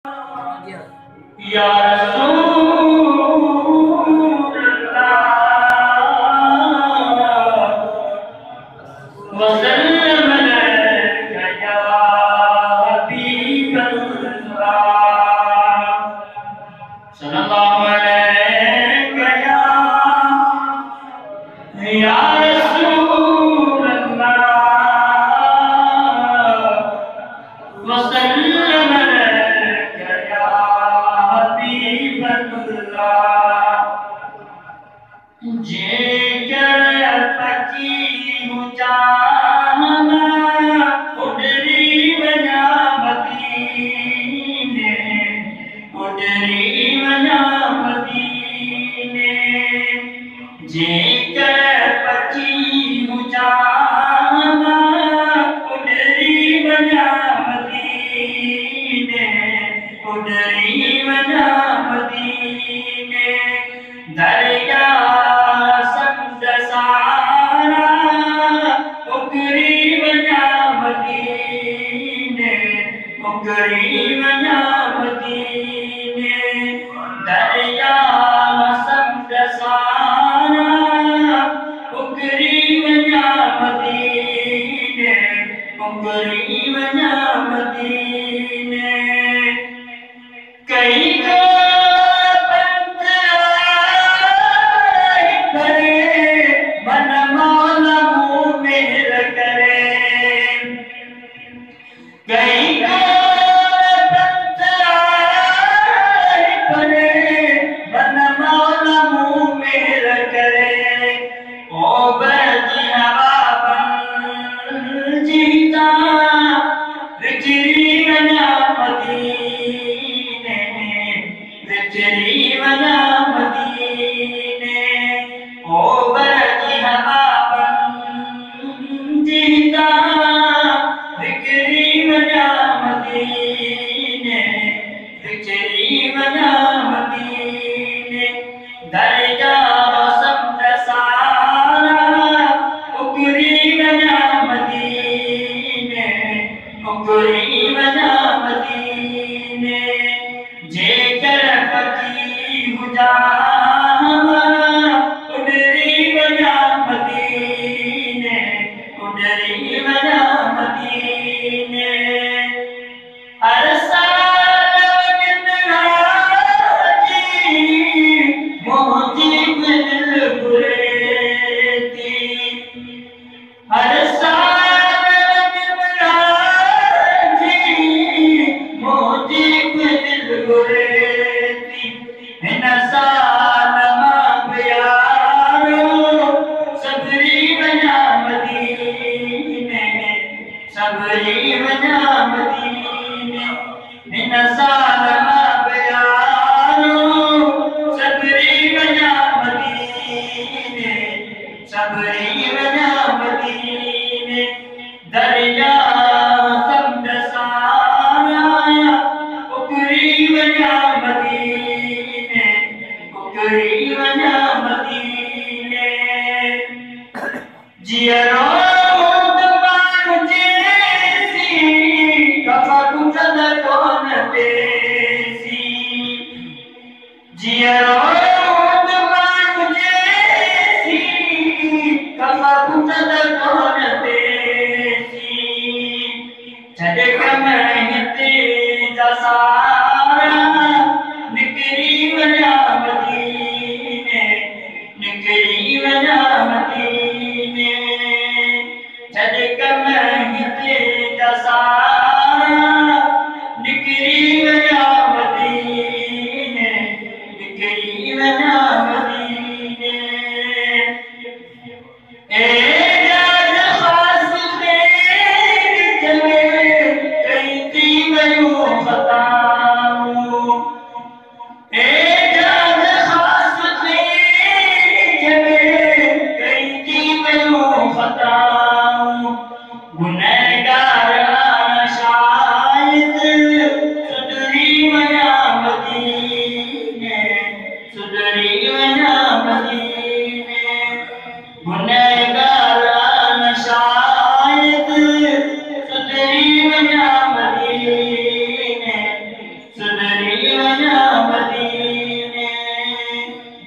या रसूल अल्लाह वसल्लम अलैका या हबीब अल्लाह सल्लल्लाहु अलैका या रसूल अल्लाह वसल्लम अलैका या हबीब अल्लाह जेकर पकी मुजाहना उडरी वना मदीने उडरी वना मदीने जेकर पकी मुजाहना उडरी वना मदीने उडरी वना मदीने दरिया गरीब ना मदीने दरिया सब सारा गरीब ना मदीने गरीब ना मदीने कई को पंथ करे मन मौला मुँह मेल करे कई दरिया सब सारा गरीब ना मदीने गरीब ना मदीने जेकर पकी मुजाहना उडरी वना मदीने उडरी वना मदीने अरसा सबरी वना मदीने निनसालमा बयानो सबरी वना मदीने सबरी वना मदीने दरिया सब सारा गरीब ना मदीने गरीब ना मदीने जियरो खता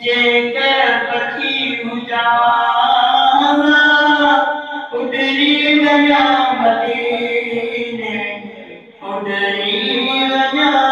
जेकर पखी हुजां उडरी वञा मदीने उडरी वञा